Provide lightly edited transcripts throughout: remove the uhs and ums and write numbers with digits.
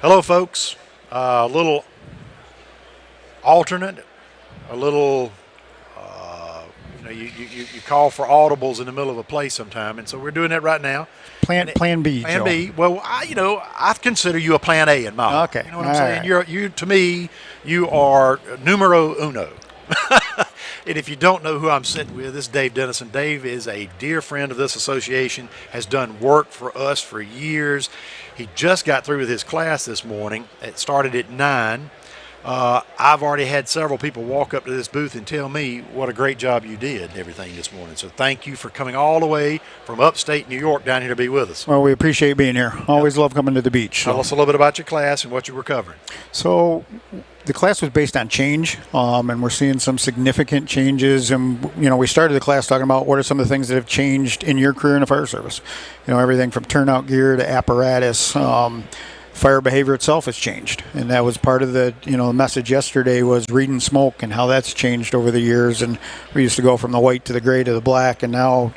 Hello, folks. A little alternate, a little, you call for audibles in the middle of a play sometime, and so we're doing that right now. Plan B, Plan Joe. B. Well, I consider you a Plan A in my heart. Okay. You know what I'm All saying? right. You to me, you are numero uno. And if you don't know who I'm sitting with, this is Dave Denniston. Dave is a dear friend of this association, has done work for us for years. He just got through with his class this morning. It started at 9. I've already had several people walk up to this booth and tell me what a great job you did and everything this morning. So thank you for coming all the way from upstate New York down here to be with us. Well, we appreciate being here. Always love coming to the beach. Tell us a little bit about your class and what you were covering. So the class was based on change, and we're seeing some significant changes. And, we started the class talking about what are some of the things that have changed in your career in the fire service. Everything from turnout gear to apparatus. Fire behavior itself has changed, and that was part of the message yesterday was reading smoke and how that's changed over the years. And we used to go from the white to the gray to the black, and now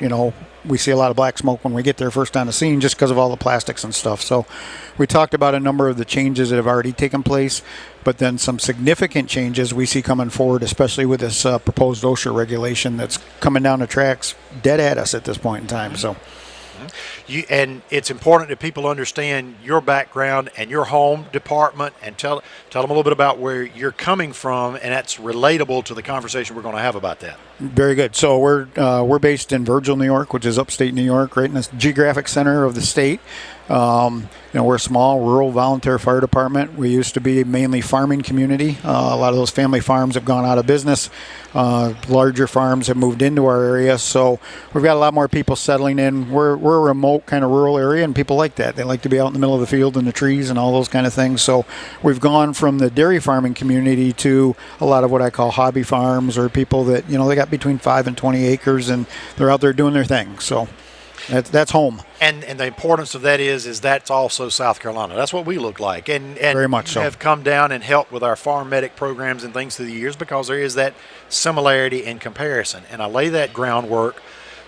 we see a lot of black smoke when we get there first on the scene just because of all the plastics and stuff. So we talked about a number of the changes that have already taken place, but then some significant changes we see coming forward, especially with this proposed OSHA regulation that's coming down the tracks dead at us at this point in time. So. And it's important that people understand your background and your home department, and tell them a little bit about where you're coming from, and that's relatable to the conversation we're going to have about that. Very good. So we're based in Virgil, New York, which is upstate New York, right in the geographic center of the state. We're a small rural volunteer fire department. We used to be a mainly farming community. A lot of those family farms have gone out of business. Larger farms have moved into our area, so we've got a lot more people settling in. We're a remote kind of rural area, and people like that. They like to be out in the middle of the field and the trees and all those kind of things. So we've gone from the dairy farming community to a lot of what I call hobby farms, or people that they got between 5 and 20 acres, and they're out there doing their thing. So that's home. And the importance of that is that's also South Carolina. That's what we look like. And very much so. Have come down and helped with our farm medic programs and things through the years, because there is that similarity in comparison. And I lay that groundwork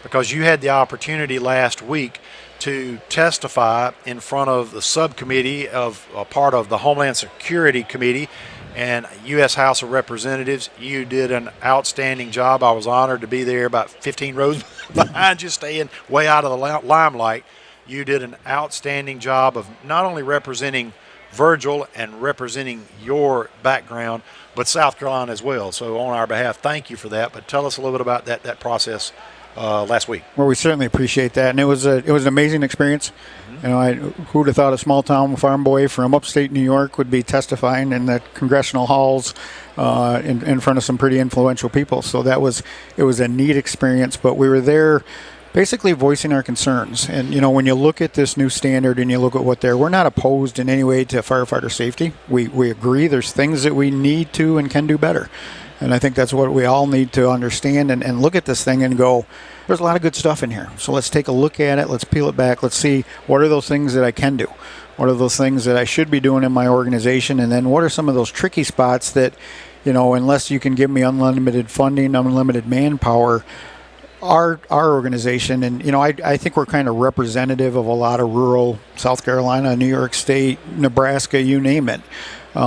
because you had the opportunity last week to testify in front of the subcommittee of a part of the Homeland Security Committee and U.S. House of Representatives. You did an outstanding job. I was honored to be there about 15 rows behind you, staying way out of the limelight. You did an outstanding job of not only representing Virgil and representing your background, but South Carolina as well. So on our behalf, thank you for that. But tell us a little bit about that process last week. Well, we certainly appreciate that, and it was an amazing experience. Who would have thought a small town farm boy from upstate New York would be testifying in the congressional halls in front of some pretty influential people. So it was a neat experience. But we were there basically voicing our concerns. And when you look at this new standard and you look at we're not opposed in any way to firefighter safety. We agree there's things that we need to and can do better. And I think that's what we all need to understand and look at this thing and go, there's a lot of good stuff in here. So let's take a look at it. Let's peel it back. Let's see what are those things that I can do? What are those things that I should be doing in my organization? And then what are some of those tricky spots that, unless you can give me unlimited funding, unlimited manpower, our organization, and I think we're kind of representative of a lot of rural South Carolina, New York State, Nebraska, you name it. We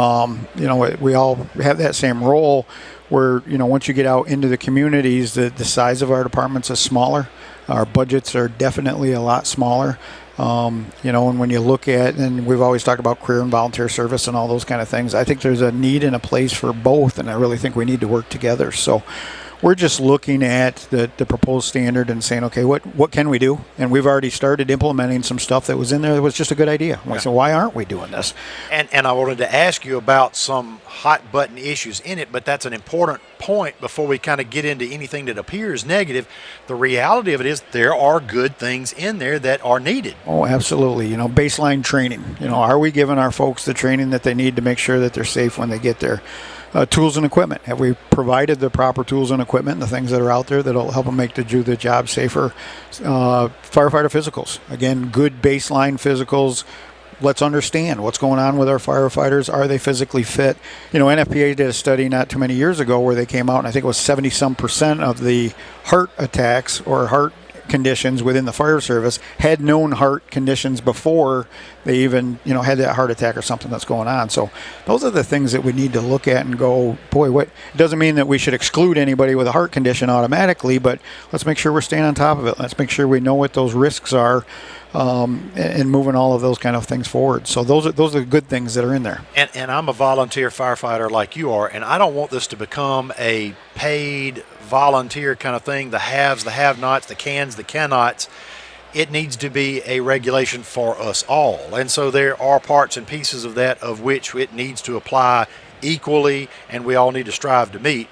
all have that same role where, once you get out into the communities, the size of our departments is smaller. Our budgets are definitely a lot smaller. And when you look at, and we've always talked about career and volunteer service and all those kind of things, I think there's a need and a place for both, and I really think we need to work together. So we're just looking at the proposed standard and saying, okay, what can we do? And we've already started implementing some stuff that was in there that was just a good idea. Yeah. So why aren't we doing this? And I wanted to ask you about some hot button issues in it, but that's an important point before we kind of get into anything that appears negative. The reality of it is there are good things in there that are needed. Oh, absolutely. Baseline training. Are we giving our folks the training that they need to make sure that they're safe when they get there? Tools and equipment. Have we provided the proper tools and equipment, the things that are out there that will help them do the job safer? Firefighter physicals. Again, good baseline physicals. Let's understand what's going on with our firefighters. Are they physically fit? NFPA did a study not too many years ago where they came out, and I think it was 70-some% of the heart attacks or heart conditions within the fire service had known heart conditions before they even, had that heart attack or something that's going on. So those are the things that we need to look at and go, boy, what? It doesn't mean that we should exclude anybody with a heart condition automatically, but let's make sure we're staying on top of it. Let's make sure we know what those risks are, and moving all of those kind of things forward. So those are the good things that are in there. And I'm a volunteer firefighter like you are, and I don't want this to become a paid volunteer kind of thing, the haves, the have-nots, the cans, the cannots. It needs to be a regulation for us all. And so there are parts and pieces of that of which it needs to apply equally, and we all need to strive to meet.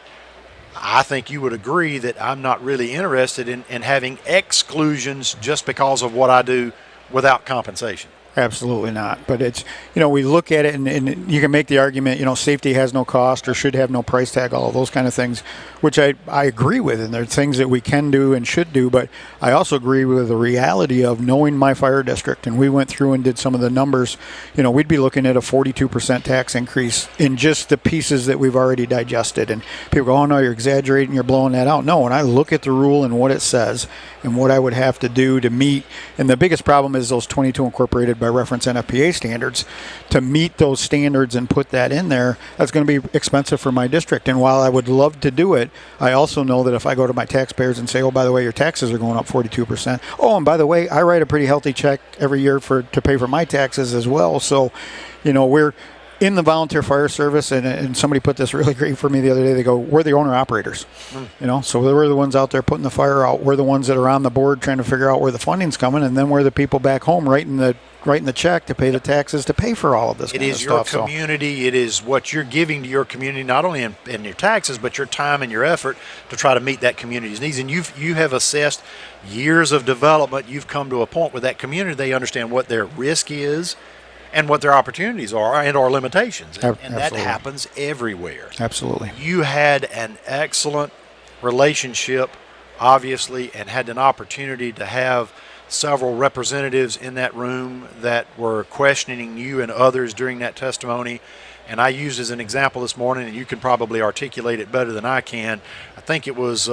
I think you would agree that I'm not really interested in having exclusions just because of what I do without compensation. Absolutely not. But it's, we look at it and you can make the argument, safety has no cost or should have no price tag, all of those kind of things, which I agree with. And there are things that we can do and should do. But I also agree with the reality of knowing my fire district. And we went through and did some of the numbers. We'd be looking at a 42% tax increase in just the pieces that we've already digested. And people go, oh, no, you're exaggerating, you're blowing that out. No, when I look at the rule and what it says and what I would have to do to meet, and the biggest problem is those 22 incorporated by reference NFPA standards, to meet those standards and put that in there, that's going to be expensive for my district. And while I would love to do it, I also know that if I go to my taxpayers and say, oh, by the way, your taxes are going up 42%. Oh, and by the way, I write a pretty healthy check every year to pay for my taxes as well. So, we're in the volunteer fire service, and somebody put this really great for me the other day. They go, we're the owner operators, so we're the ones out there putting the fire out. We're the ones that are on the board trying to figure out where the funding's coming, and then we're the people back home writing the check to pay the taxes to pay for all of this. It is your community. It is what you're giving to your community, not only in your taxes, but your time and your effort to try to meet that community's needs. And you have assessed years of development. You've come to a point where that community, they understand what their risk is and what their opportunities are and our limitations. And that happens everywhere. Absolutely. You had an excellent relationship, obviously, and had an opportunity to have several representatives in that room that were questioning you and others during that testimony. And I used as an example this morning, and you can probably articulate it better than I can. I think it was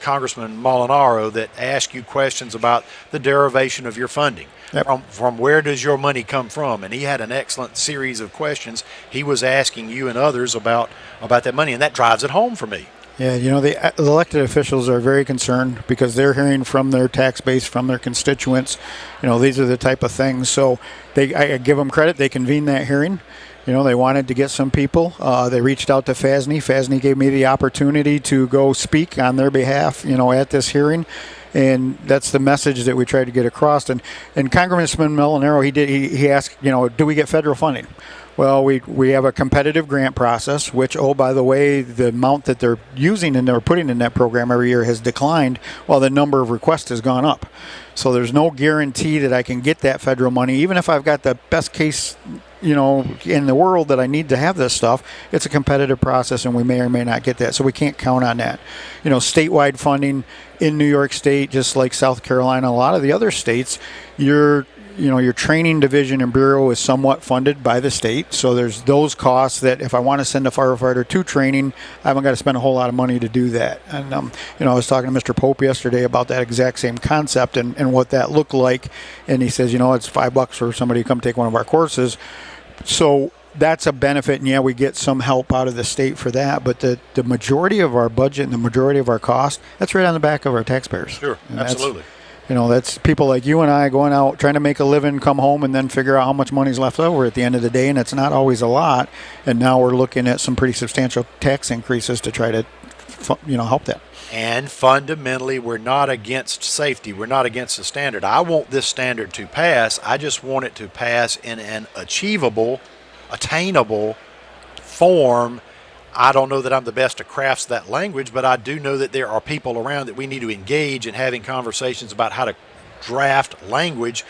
Congressman Molinaro that asked you questions about the derivation of your funding. Yep. From where does your money come from? And he had an excellent series of questions he was asking you and others about that money, and that drives it home for me. Yeah, the elected officials are very concerned because they're hearing from their tax base, from their constituents. These are the type of things. So I give them credit. They convened that hearing. They wanted to get some people. They reached out to FASNY. FASNY gave me the opportunity to go speak on their behalf, at this hearing. And that's the message that we tried to get across. And Congressman Molinaro, he asked, do we get federal funding? Well, we have a competitive grant process, which, oh, by the way, the amount that they're using and they're putting in that program every year has declined while the number of requests has gone up. So there's no guarantee that I can get that federal money, even if I've got the best case, in the world that I need to have this stuff. It's a competitive process, and we may or may not get that. So we can't count on that. Statewide funding in New York State, just like South Carolina, a lot of the other states, your training division and bureau is somewhat funded by the state. So there's those costs that if I want to send a firefighter to training, I haven't got to spend a whole lot of money to do that. And, I was talking to Mr. Pope yesterday about that exact same concept and what that looked like. And he says, it's $5 for somebody to come take one of our courses. So that's a benefit. And yeah, we get some help out of the state for that. But the majority of our budget and the majority of our cost, that's right on the back of our taxpayers. Sure, and absolutely. That's people like you and I going out trying to make a living, come home, and then figure out how much money's left over at the end of the day, and it's not always a lot. And now we're looking at some pretty substantial tax increases to try to, help that. And fundamentally, we're not against safety. We're not against the standard. I want this standard to pass. I just want it to pass in an achievable, attainable form. I don't know that I'm the best to craft that language, but I do know that there are people around that we need to engage in having conversations about how to draft language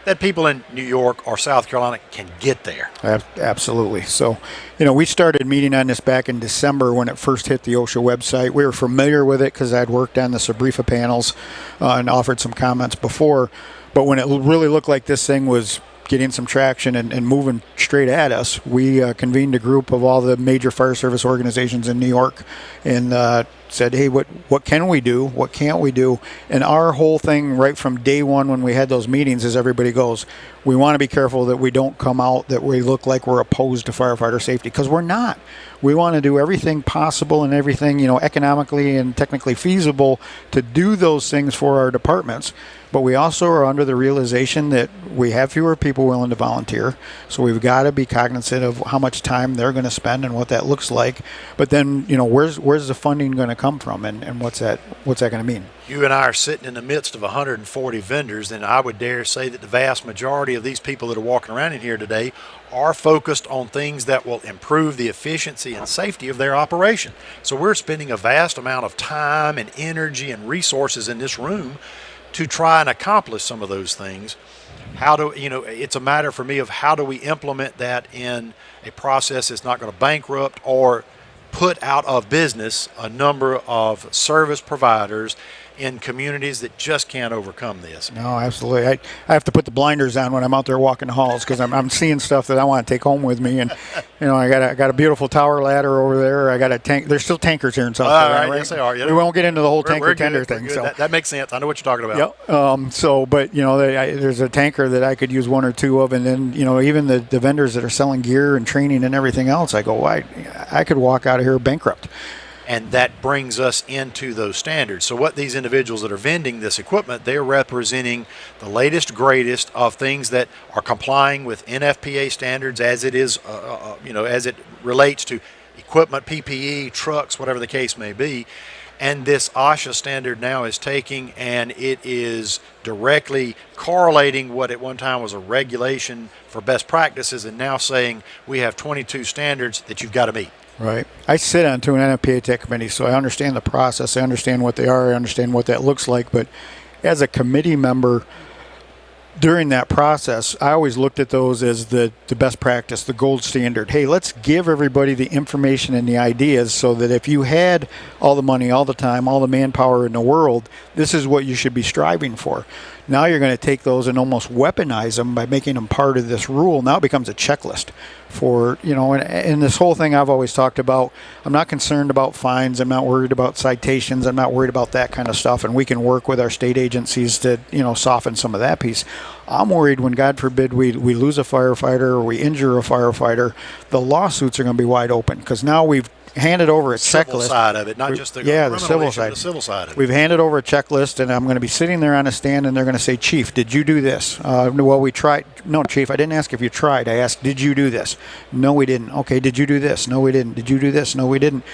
that people in New York or South Carolina can get there. Absolutely. So, we started meeting on this back in December when it first hit the OSHA website. We were familiar with it because I'd worked on the Sabrifa panels and offered some comments before. But when it really looked like this thing was getting some traction and moving straight at us, we convened a group of all the major fire service organizations in New York and said, hey, what can we do? What can't we do? And our whole thing right from day one when we had those meetings is everybody goes, we want to be careful that we don't come out that we look like we're opposed to firefighter safety, because we're not. We want to do everything possible and everything, economically and technically feasible to do those things for our departments. But we also are under the realization that we have fewer people willing to volunteer. So we've got to be cognizant of how much time they're going to spend and what that looks like. But then, where's the funding going to come from, and what's that going to mean? You and I are sitting in the midst of 140 vendors, and I would dare say that the vast majority of these people that are walking around in here today are focused on things that will improve the efficiency and safety of their operation. So we're spending a vast amount of time and energy and resources in this room to try and accomplish some of those things. It's a matter for me of how do we implement that in a process that's not going to bankrupt or put out of business a number of service providers in communities that just can't overcome this. No, absolutely. I have to put the blinders on when I'm out there walking the halls, because I'm seeing stuff that I want to take home with me. And I got a beautiful tower ladder over there. I got a tank. There's still tankers here in South Carolina, right? Yes, they are. Yeah. We won't get into the whole tanker tender thing. So that makes sense. I know what you're talking about. Yep. But there's a tanker that I could use one or two of, and then even the vendors that are selling gear and training and everything else, I go, I could walk out of here bankrupt. And that brings us into those standards. So what these individuals that are vending this equipment, they're representing the latest, greatest of things that are complying with NFPA standards as it is, as it relates to equipment, PPE, trucks, whatever the case may be. And this OSHA standard now is taking, and it is directly correlating what at one time was a regulation for best practices, and now saying we have 22 standards that you've got to meet. Right. I sit on to an NFPA tech committee, so I understand the process. I understand what they are. I understand what that looks like. But as a committee member, during that process, I always looked at those as the best practice, the gold standard. Hey, let's give everybody the information and the ideas so that if you had all the money, all the time, all the manpower in the world, this is what you should be striving for. Now you're going to take those and almost weaponize them by making them part of this rule. Now it becomes a checklist for, and this whole thing I've always talked about. I'm not concerned about fines. I'm not worried about citations. I'm not worried about that kind of stuff. And we can work with our state agencies to, soften some of that piece. I'm worried when, God forbid, we lose a firefighter or we injure a firefighter, the lawsuits are going to be wide open, because now we've handed over a checklist. Civil side of it, not just the the civil side. The civil side of it. We've handed over a checklist, and I'm going to be sitting there on a stand, and they're going to say, Chief, did you do this? Well, we tried. No, Chief, I didn't ask if you tried. I asked, did you do this? No, we didn't. Okay, did you do this? No, we didn't. Did you do this? No, we didn't.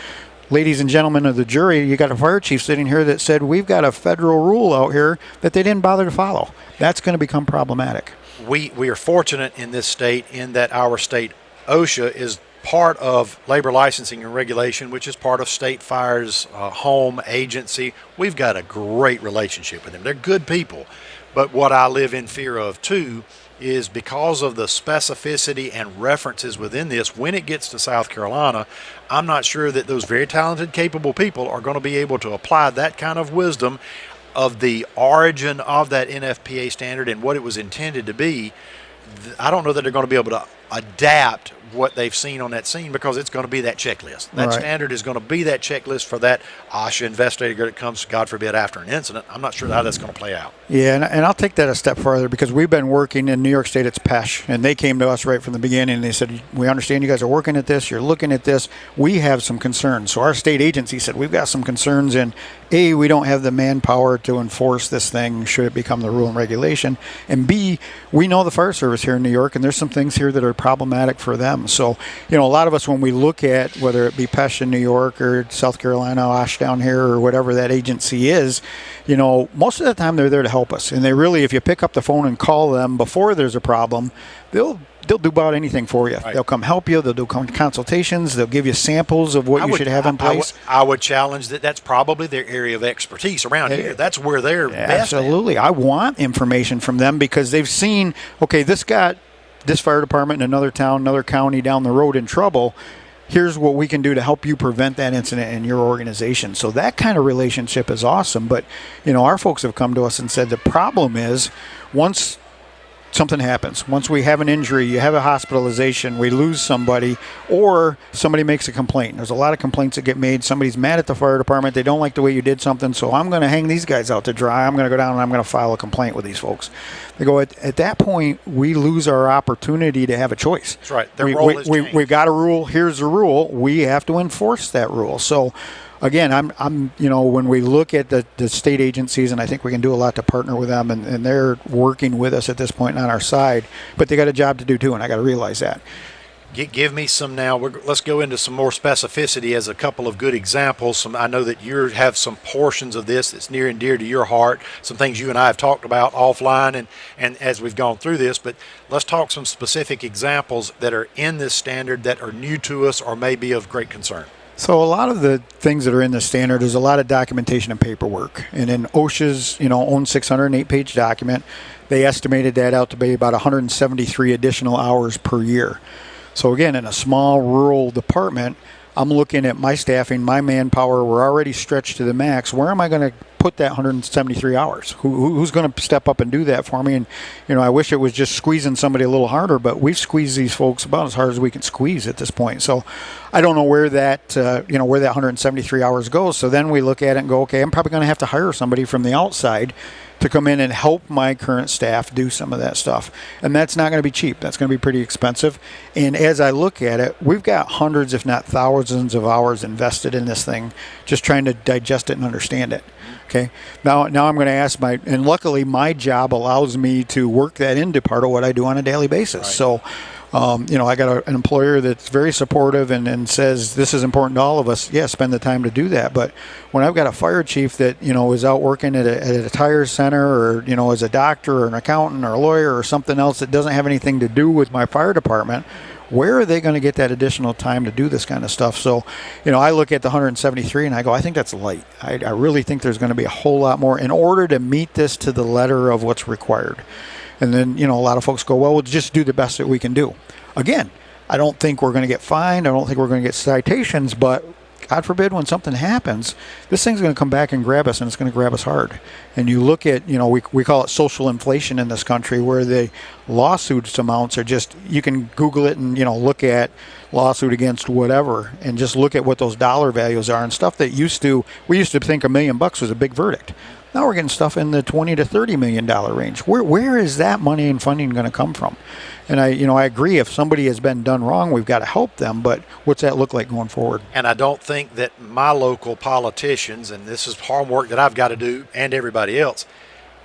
Ladies and gentlemen of the jury, you got a fire chief sitting here that said we've got a federal rule out here that they didn't bother to follow. That's going to become problematic. We are fortunate in this state in that our state OSHA is part of labor licensing and regulation, which is part of State Fire's home agency. We've got a great relationship with them. They're good people. But what I live in fear of, too, is because of the specificity and references within this, when it gets to South Carolina, I'm not sure that those very talented, capable people are going to be able to apply that kind of wisdom of the origin of that NFPA standard and what it was intended to be. I don't know that they're going to be able to adapt what they've seen on that scene, because it's going to be that checklist. That standard is going to be that checklist for that OSHA investigator that comes, God forbid, after an incident. I'm not sure how that's going to play out. Yeah, and I'll take that a step further, because we've been working in New York State. It's PESH, and they came to us right from the beginning, and they said, we understand you guys are working at this, you're looking at this, we have some concerns. So our state agency said, we've got some concerns in, A, we don't have the manpower to enforce this thing should it become the rule and regulation, and B, we know the fire service here in New York, and there's some things here that are problematic for them. So, a lot of us, when we look at whether it be PESH in New York or South Carolina, OSHA down here, or whatever that agency is, most of the time they're there to help us. And they really, if you pick up the phone and call them before there's a problem, they'll do about anything for you. Right. They'll come help you. They'll do consultations. They'll give you samples of what you should have in place. I would challenge that that's probably their area of expertise around here. That's where they're best. Absolutely. I want information from them, because they've seen, okay, this got this fire department in another town, another county down the road in trouble. Here's what we can do to help you prevent that incident in your organization. So that kind of relationship is awesome. But, our folks have come to us and said the problem is, once something happens. Once we have an injury, you have a hospitalization, we lose somebody, or somebody makes a complaint. There's a lot of complaints that get made. Somebody's mad at the fire department. They don't like the way you did something, so I'm going to hang these guys out to dry. I'm going to go down and I'm going to file a complaint with these folks. They go, at that point, we lose our opportunity to have a choice. That's right. Their role is changed. We've got a rule. Here's the rule. We have to enforce that rule. So, again, I'm when we look at the state agencies, and I think we can do a lot to partner with them, and they're working with us at this point on our side, but they got a job to do too, and I got to realize that. Give me some now. Let's go into some more specificity as a couple of good examples. I know that you have some portions of this that's near and dear to your heart, some things you and I have talked about offline and as we've gone through this, but let's talk some specific examples that are in this standard that are new to us or may be of great concern. So a lot of the things that are in the standard, there's a lot of documentation and paperwork. And in OSHA's, own 608-page document, they estimated that out to be about 173 additional hours per year. So again, in a small rural department, I'm looking at my staffing, my manpower. We're already stretched to the max. Where am I going to put that 173 hours? Who's going to step up and do that for me? And, I wish it was just squeezing somebody a little harder, but we've squeezed these folks about as hard as we can squeeze at this point. So I don't know where that, where that 173 hours goes. So then we look at it and go, okay, I'm probably going to have to hire somebody from the outside to come in and help my current staff do some of that stuff. And that's not going to be cheap. That's going to be pretty expensive. And as I look at it, we've got hundreds, if not thousands of hours invested in this thing, just trying to digest it and understand it. Okay. Now I'm going to ask and luckily my job allows me to work that into part of what I do on a daily basis. Right. So, I got an employer that's very supportive and says this is important to all of us. Yeah, spend the time to do that. But when I've got a fire chief that, is out working at a tire center or, as a doctor or an accountant or a lawyer or something else that doesn't have anything to do with my fire department, where are they going to get that additional time to do this kind of stuff? So, I look at the 173 and I go, I think that's light. I really think there's going to be a whole lot more in order to meet this to the letter of what's required. And then, a lot of folks go, well, we'll just do the best that we can do. Again, I don't think we're going to get fined. I don't think we're going to get citations, but God forbid when something happens, this thing's going to come back and grab us, and it's going to grab us hard. And you look at, we call it social inflation in this country, where the lawsuits amounts are just, you can Google it and, look at lawsuit against whatever and just look at what those dollar values are and stuff that we used to think $1 million was a big verdict. Now we're getting stuff in the $20 to $30 million range. Where is that money and funding going to come from? And I agree, if somebody has been done wrong, we've got to help them. But what's that look like going forward? And I don't think that my local politicians, and this is hard work that I've got to do, and everybody else,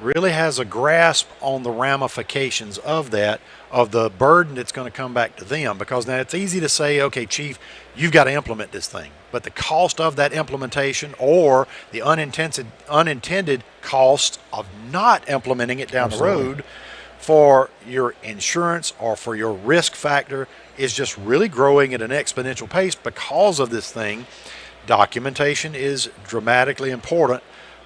really has a grasp on the ramifications of that, of the burden that's going to come back to them. Because now it's easy to say, okay, Chief, you've got to implement this thing. But the cost of that implementation or the unintended cost of not implementing it down the road for your insurance or for your risk factor is just really growing at an exponential pace because of this thing. Documentation is dramatically important.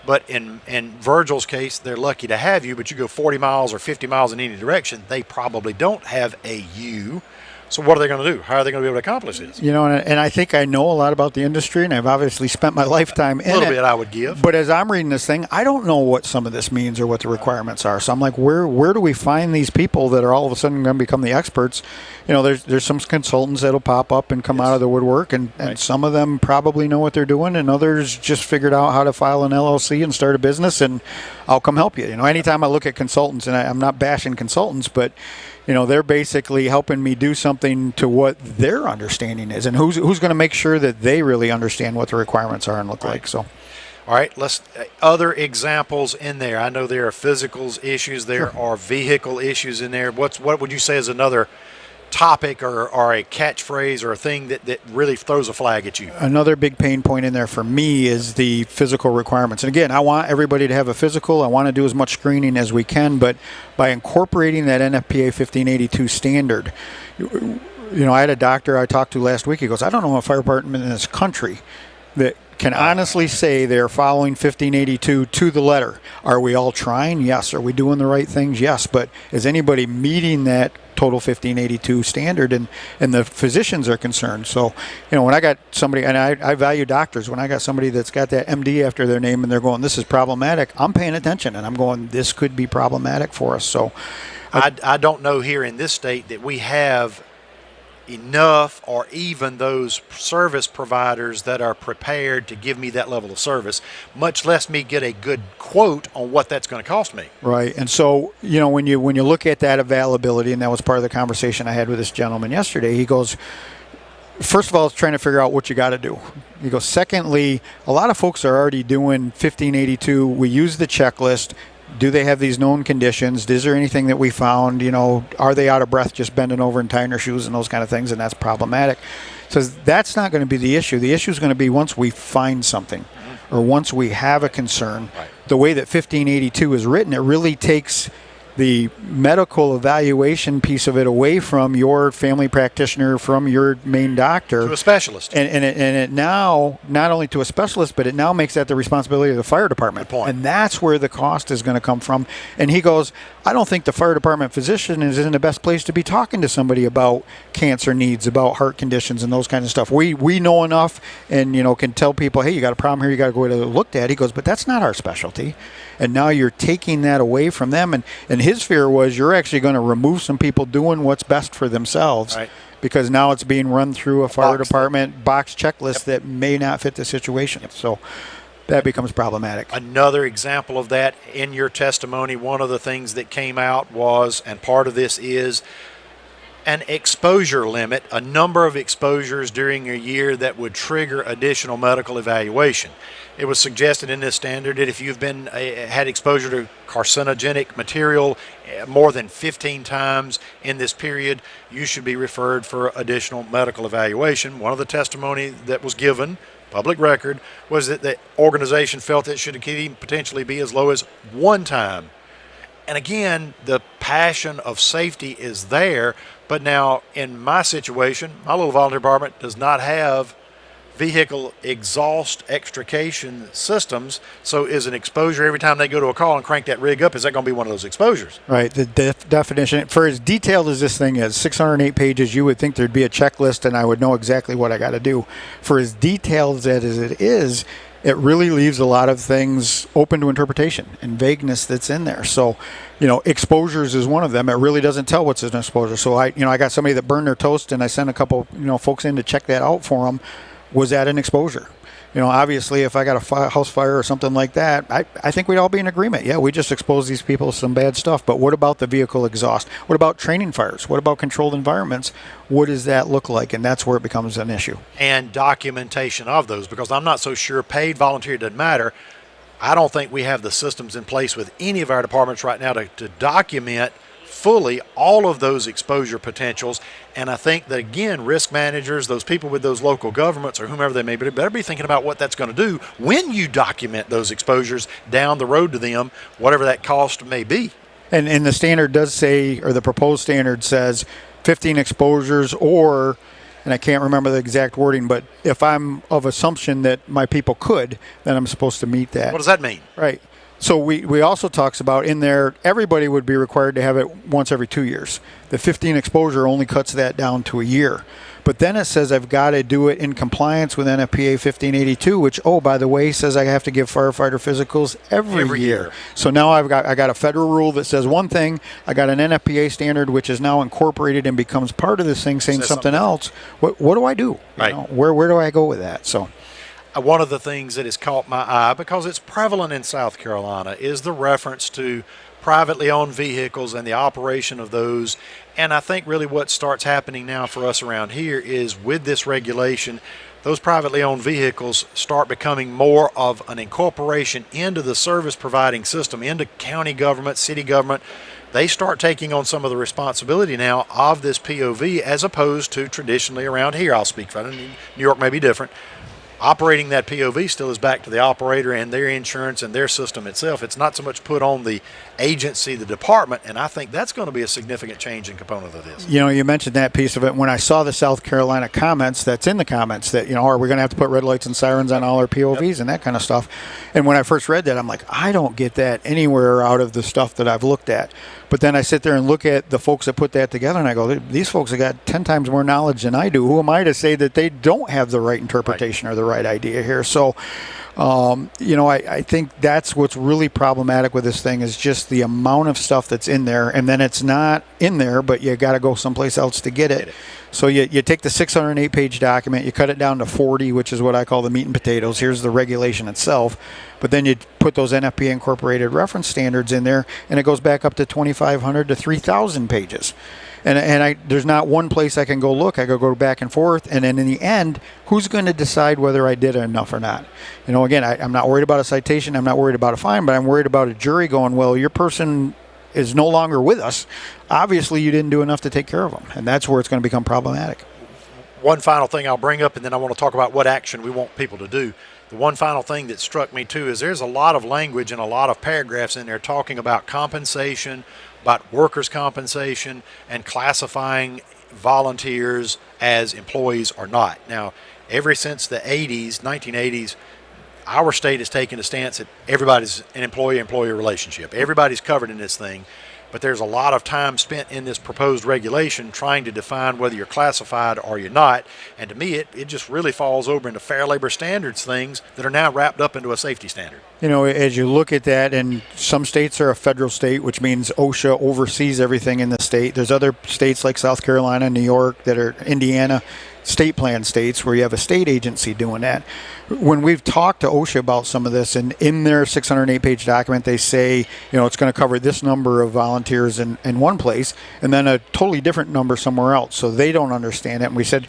But in Virgil's case, they're lucky to have you, but you go 40 miles or 50 miles in any direction, they probably don't have a you. So what are they going to do? How are they going to be able to accomplish this? And I think I know a lot about the industry, and I've obviously spent my lifetime in it. A little bit I would give. But as I'm reading this thing, I don't know what some of this means or what the requirements are. So I'm like, where do we find these people that are all of a sudden going to become the experts? There's some consultants that'll pop up and come out of the woodwork, and some of them probably know what they're doing, and others just figured out how to file an LLC and start a business, and I'll come help you. Anytime I look at consultants, and I'm not bashing consultants, but they're basically helping me do something to what their understanding is, and who's going to make sure that they really understand what the requirements are and look like. So, all right, let's other examples in there. I know there are physical issues, there are vehicle issues in there. What would you say is another topic or a catchphrase or a thing that really throws a flag at you? Another big pain point in there for me is the physical requirements. And again, I want everybody to have a physical. I want to do as much screening as we can, but by incorporating that NFPA 1582 standard, I had a doctor I talked to last week. He goes, I don't know a fire department in this country that can honestly say they're following 1582 to the letter. Are we all trying? Yes. Are we doing the right things? Yes. But is anybody meeting that total 1582 standard? And the physicians are concerned. So, when I got somebody, and I value doctors, when I got somebody that's got that MD after their name and they're going, this is problematic, I'm paying attention and I'm going, this could be problematic for us. So I don't know here in this state that we have enough or even those service providers that are prepared to give me that level of service, much less me get a good quote on what that's going to cost me. Right. And so, when you look at that availability, and that was part of the conversation I had with this gentleman yesterday, he goes, first of all, it's trying to figure out what you got to do. He goes, secondly, a lot of folks are already doing 1582. We use the checklist. Do they have these known conditions? Is there anything that we found? Are they out of breath just bending over and tying their shoes and those kind of things? And that's problematic. So that's not going to be the issue. The issue is going to be once we find something or once we have a concern. Right. The way that 1582 is written, it really takes the medical evaluation piece of it away from your family practitioner, from your main doctor. To a specialist. And it now, not only to a specialist, but it now makes that the responsibility of the fire department. Good point. And that's where the cost is going to come from. And he goes, I don't think the fire department physician is in the best place to be talking to somebody about cancer needs, about heart conditions and those kinds of stuff. We know enough and, can tell people, hey, you got a problem here, you got to go get it looked at. He goes, but that's not our specialty. And now you're taking that away from them. And his fear was you're actually going to remove some people doing what's best for themselves. Right. Because now it's being run through a fire department box checklist that may not fit the situation. Yep. So that becomes problematic. Another example of that in your testimony, one of the things that came out was, and part of this is, an exposure limit, a number of exposures during a year that would trigger additional medical evaluation. It was suggested in this standard that if you've had exposure to carcinogenic material more than 15 times in this period, you should be referred for additional medical evaluation. One of the testimony that was given, public record, was that the organization felt it should even potentially be as low as one time. And again, the passion of safety is there, but now in my situation, my little volunteer department does not have vehicle exhaust extrication systems. So is an exposure every time they go to a call and crank that rig up, is that going to be one of those exposures? Right. The definition, for as detailed as this thing is, 608 pages, you would think there'd be a checklist and I would know exactly what I got to do. For as detailed as it is, it really leaves a lot of things open to interpretation and vagueness that's in there. So, exposures is one of them. It really doesn't tell what's an exposure. So I got somebody that burned their toast and I sent a couple, folks in to check that out for them. Was that an exposure? Obviously, if I got a house fire or something like that, I think we'd all be in agreement. Yeah, we just exposed these people to some bad stuff. But what about the vehicle exhaust? What about training fires? What about controlled environments? What does that look like? And that's where it becomes an issue. And documentation of those, because I'm not so sure paid volunteer doesn't matter. I don't think we have the systems in place with any of our departments right now to document fully all of those exposure potentials. And I think that, again, risk managers, those people with those local governments or whomever they may be, better be thinking about what that's going to do when you document those exposures down the road to them, whatever that cost may be. And the standard does say, or the proposed standard says 15 exposures or, and I can't remember the exact wording, but if I'm of assumption that my people could, then I'm supposed to meet that. What does that mean? Right. So we also talks about in there, everybody would be required to have it once every 2 years. The 15 exposure only cuts that down to a year. But then it says I've got to do it in compliance with NFPA 1582, which, by the way, says I have to give firefighter physicals every year. So now I got a federal rule that says one thing. I got an NFPA standard, which is now incorporated and becomes part of this thing saying something else. What do I do? Right. Where do I go with that? So. One of the things that has caught my eye, because it's prevalent in South Carolina, is the reference to privately owned vehicles and the operation of those. And I think really what starts happening now for us around here is with this regulation, those privately owned vehicles start becoming more of an incorporation into the service providing system, into county government, city government. They start taking on some of the responsibility now of this POV as opposed to traditionally around here. I'll speak for it. New York may be different. Operating that POV still is back to the operator and their insurance and their system itself. It's not so much put on the agency, the department, and I think that's going to be a significant change and component of this. You mentioned that piece of it. When I saw the South Carolina comments, that's in the comments that, are we going to have to put red lights and sirens on all our POVs and that kind of stuff? And when I first read that, I'm like, I don't get that anywhere out of the stuff that I've looked at. But then I sit there and look at the folks that put that together, and I go, these folks have got 10 times more knowledge than I do. Who am I to say that they don't have the right interpretation or the right idea here? So I think that's what's really problematic with this thing is just the amount of stuff that's in there, and then it's not in there, but you got to go someplace else to get it. So you take the 608-page document, you cut it down to 40, which is what I call the meat and potatoes. Here's the regulation itself. But then you put those NFPA incorporated reference standards in there, and it goes back up to 2,500 to 3,000 pages. And there's not one place I can go look. I go back and forth, and then in the end, who's going to decide whether I did enough or not? Again, I'm not worried about a citation. I'm not worried about a fine, but I'm worried about a jury going, well, your person is no longer with us. Obviously, you didn't do enough to take care of them, and that's where it's going to become problematic. One final thing I'll bring up, and then I want to talk about what action we want people to do. The one final thing that struck me, too, is there's a lot of language and a lot of paragraphs in there talking about compensation, about workers' compensation, and classifying volunteers as employees or not. Now, ever since the 1980s, our state has taken a stance that everybody's an employee-employer relationship. Everybody's covered in this thing. But there's a lot of time spent in this proposed regulation trying to define whether you're classified or you're not. And to me, it just really falls over into Fair Labor Standards things that are now wrapped up into a safety standard. As you look at that, and some states are a federal state, which means OSHA oversees everything in the state. There's other states like South Carolina, New York, that are Indiana, state plan states where you have a state agency doing that. When we've talked to OSHA about some of this, and in their 608-page document, they say, it's going to cover this number of volunteers in one place, and then a totally different number somewhere else. So they don't understand it. And we said,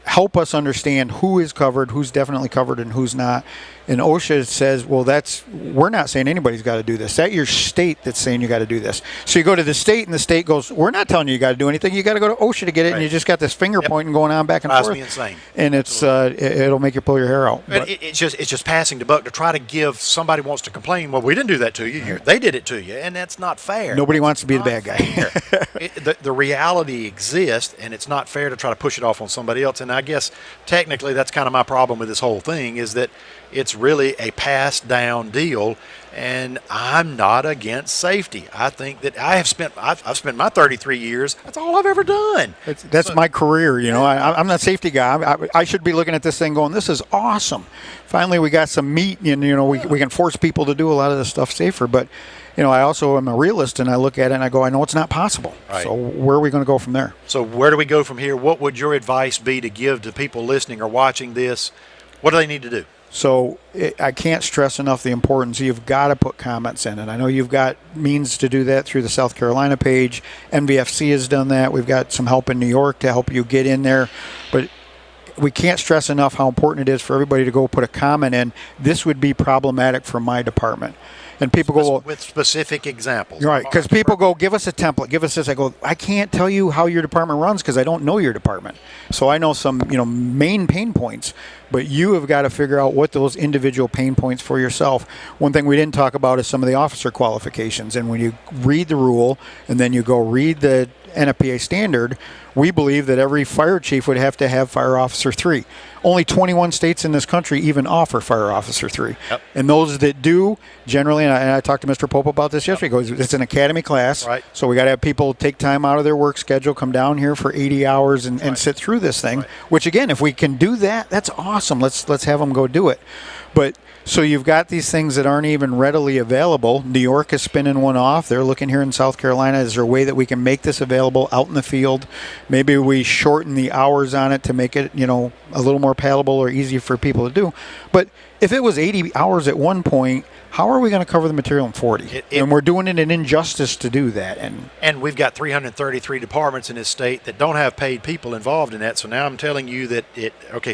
help us understand who is covered, who's definitely covered, and who's not. And OSHA says, well, we're not saying anybody's got to do this. That's your state that's saying you got to do this. So you go to the state, and the state goes, we're not telling you got to do anything. You got to go to OSHA to get it, right. And you just got this finger pointing going on back and forth. Drives me insane. And it'll make you pull your hair out. But it's just passing the buck to try to give somebody wants to complain. Well, we didn't do that to you. They did it to you, and that's not fair. Nobody wants to be the bad guy. The reality exists, and it's not fair to try to push it off on somebody else. And I guess technically that's kind of my problem with this whole thing is that it's really a passed down deal, and I'm not against safety. I think that I've spent my 33 years. That's all I've ever done. That's my career. I'm not a safety guy. I should be looking at this thing going, this is awesome. Finally, we got some meat, and we can force people to do a lot of this stuff safer. But I also am a realist, and I look at it and I go, I know it's not possible. Right. So where are we going to go from there? So where do we go from here? What would your advice be to give to people listening or watching this? What do they need to do? So I can't stress enough the importance. You've got to put comments in, and I know you've got means to do that through the South Carolina page. NVFC has done that. We've got some help in New York to help you get in there. But we can't stress enough how important it is for everybody to go put a comment in. This would be problematic for my department. And people go with specific examples, right? Because people go, give us a template, give us this. I go, I can't tell you how your department runs because I don't know your department. So I know some, main pain points, but you have got to figure out what those individual pain points for yourself. One thing we didn't talk about is some of the officer qualifications. And when you read the rule and then you go read the NFPA standard, we believe that every fire chief would have to have Fire Officer 3. Only 21 states in this country even offer Fire Officer 3. Yep. And those that do, generally, and I talked to Mr. Pope about this yesterday, he goes, it's an academy class, right. So we got to have people take time out of their work schedule, come down here for 80 hours and sit through this thing, which again, if we can do that, that's awesome. Let's have them go do it. But so you've got these things that aren't even readily available. New York is spinning one off. They're looking here in South Carolina. Is there a way that we can make this available out in the field? Maybe we shorten the hours on it to make it, a little more palatable or easy for people to do. But if it was 80 hours at one point, how are we going to cover the material in 40? And we're doing it an injustice to do that. And we've got 333 departments in this state that don't have paid people involved in that. So now I'm telling you that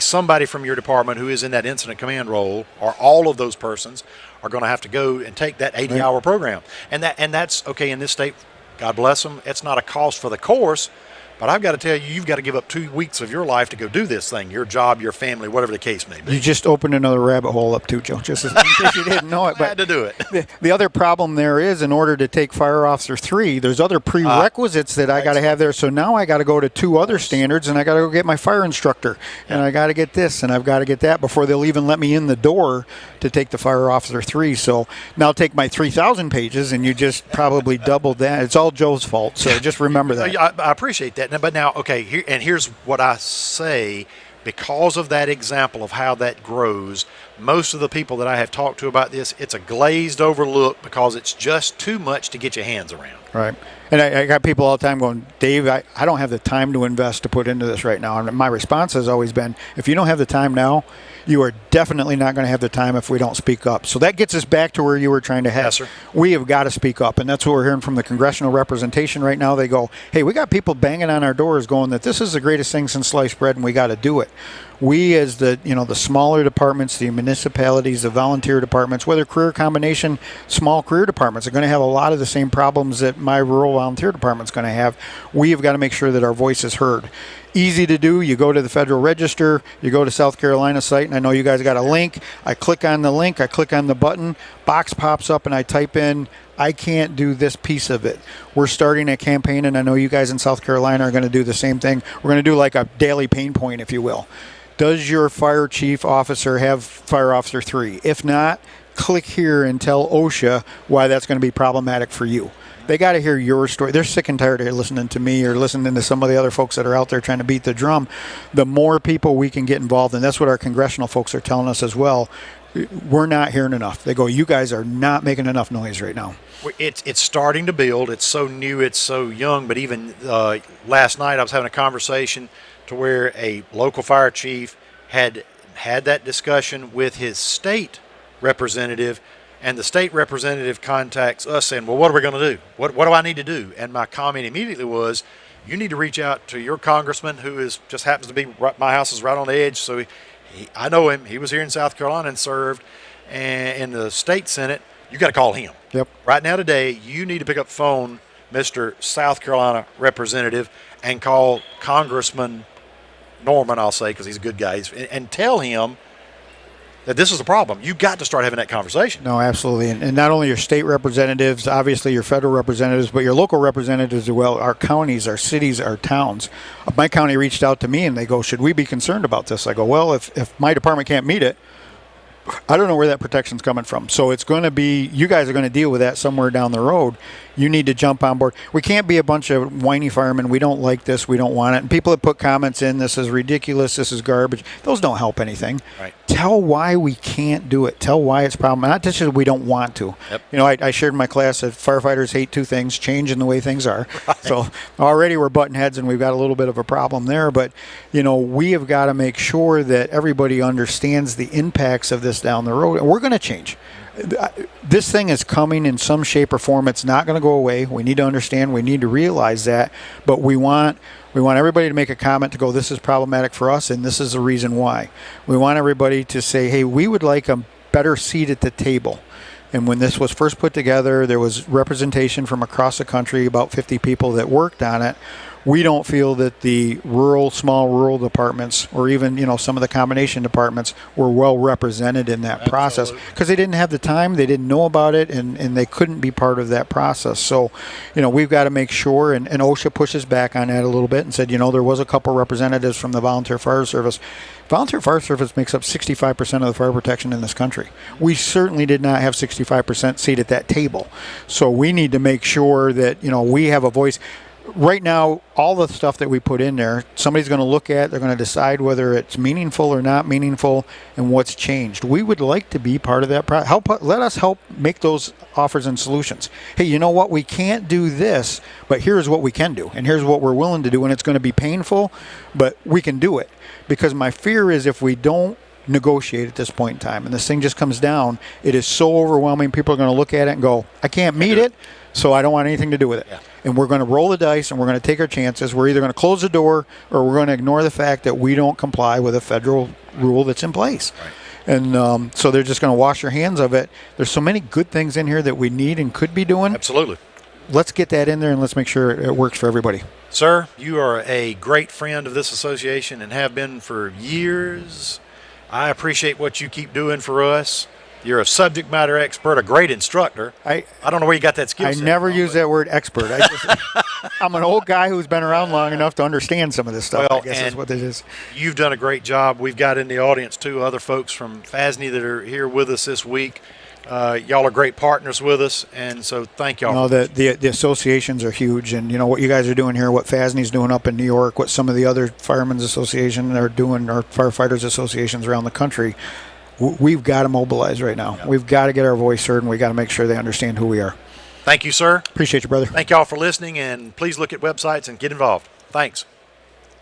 somebody from your department who is in that incident command role, or all of those persons, are going to have to go and take that 80-hour program. And that's okay in this state. God bless them. It's not a cost for the course. But I've got to tell you, you've got to give up 2 weeks of your life to go do this thing, your job, your family, whatever the case may be. You just opened another rabbit hole up too, Joe, just in case you didn't know it. But I had to do it. The other problem there is, in order to take Fire Officer 3, there's other prerequisites that I got to have there. So now I got to go to 2 other standards, and I got to go get my fire instructor, and I got to get this, and I've got to get that before they'll even let me in the door to take the Fire Officer 3. So now take my 3,000 pages, and you just probably doubled that. It's all Joe's fault, so just remember that. I appreciate that. But now, okay, here's what I say because of that example of how that grows, most of the people that I have talked to about this, it's a glazed over look because it's just too much to get your hands around. Right. And I got people all the time going, Dave, I don't have the time to invest to put into this right now. And my response has always been, if you don't have the time now, you are definitely not going to have the time if we don't speak up. So that gets us back to where you were trying to head. Yes, sir. We have got to speak up. And that's what we're hearing from the congressional representation right now. They go, hey, we got people banging on our doors going that this is the greatest thing since sliced bread and we got to do it. We as the smaller departments, the municipalities, the volunteer departments, whether career combination, small career departments are going to have a lot of the same problems that my rural volunteer department's going to have. We have got to make sure that our voice is heard. Easy to do. You go to the Federal Register, you go to South Carolina site, and I know you guys got a link. I click on the link, I click on the button, box pops up, and I type in, I can't do this piece of it. We're starting a campaign, and I know you guys in South Carolina are going to do the same thing. We're going to do like a daily pain point, if you will. Does your fire chief officer have Fire Officer 3? If not, click here and tell OSHA why that's going to be problematic for you. They got to hear your story. They're sick and tired of listening to me or listening to some of the other folks that are out there trying to beat the drum. The more people we can get involved, and that's what our congressional folks are telling us as well, we're not hearing enough. They go, you guys are not making enough noise right now. It's starting to build. It's so new, it's so young. But even last night I was having a conversation to where a local fire chief had that discussion with his state representative, and the state representative contacts us saying, well, what are we going to do? What do I need to do? And my comment immediately was, you need to reach out to your congressman who just happens to be right, my house is right on the edge. So I know him. He was here in South Carolina and served in the state Senate. You got to call him. Yep. Right now today, you need to pick up the phone, Mr. South Carolina representative, and call Congressman Norman, I'll say, because he's a good guy, and tell him that this is a problem. You got to start having that conversation. No, absolutely. And not only your state representatives, obviously your federal representatives, but your local representatives as well, our counties, our cities, our towns. My county reached out to me and they go, should we be concerned about this? I go, well, if my department can't meet it, I don't know where that protection's coming from. So it's going to be, you guys are going to deal with that somewhere down the road. You need to jump on board. We can't be a bunch of whiny firemen. We don't like this. We don't want it. And people that put comments in, this is ridiculous, this is garbage. Those don't help anything. Right. Tell why we can't do it. Tell why it's a problem. Not just that we don't want to. Yep. I shared in my class that firefighters hate two things, change and the way things are. Right. So already we're butting heads and we've got a little bit of a problem there. But, we have got to make sure that everybody understands the impacts of this down the road. And we're going to change. This thing is coming in some shape or form. It's not going to go away. We need to understand. We need to realize that. But we want everybody to make a comment to go, this is problematic for us, and this is the reason why. We want everybody to say, hey, we would like a better seat at the table. And when this was first put together, there was representation from across the country, about 50 people that worked on it. We don't feel that the small rural departments, or even, some of the combination departments were well represented in that process because they didn't have the time, they didn't know about it, and they couldn't be part of that process. So, we've got to make sure, and OSHA pushes back on that a little bit and said, there was a couple representatives from the Volunteer Fire Service. Volunteer Fire Service makes up 65% of the fire protection in this country. We certainly did not have 65% seat at that table. So we need to make sure that, we have a voice. Right now, all the stuff that we put in there, somebody's going to look at, they're going to decide whether it's meaningful or not meaningful and what's changed. We would like to be part of that. Let us help make those offers and solutions. Hey, you know what? We can't do this, but here's what we can do, and here's what we're willing to do, and it's going to be painful, but we can do it. Because my fear is if we don't negotiate at this point in time and this thing just comes down, it is so overwhelming, people are going to look at it and go, I can't meet it, so I don't want anything to do with it. Yeah. And we're going to roll the dice and we're going to take our chances. We're either going to close the door or we're going to ignore the fact that we don't comply with a federal rule that's in place. Right. And so they're just going to wash their hands of it. There's so many good things in here that we need and could be doing. Absolutely. Let's get that in there and let's make sure it works for everybody. Sir, you are a great friend of this association and have been for years. I appreciate what you keep doing for us. You're a subject matter expert, a great instructor. I don't know where you got that skill set. I never use that word expert. I'm an old guy who's been around long enough to understand some of this stuff. Well, I guess is what it is. You've done a great job. We've got in the audience two other folks from FASNY that are here with us this week. Y'all are great partners with us, and so thank y'all. No, the associations are huge, and you know what you guys are doing here, what FASNY's doing up in New York, what some of the other firemen's associations are doing, or firefighters associations around the country. We've got to mobilize right now. Yep. We've got to get our voice heard, and we got to make sure they understand who we are. Thank you, sir. Appreciate you, brother. Thank y'all for listening, and please look at websites and get involved. Thanks.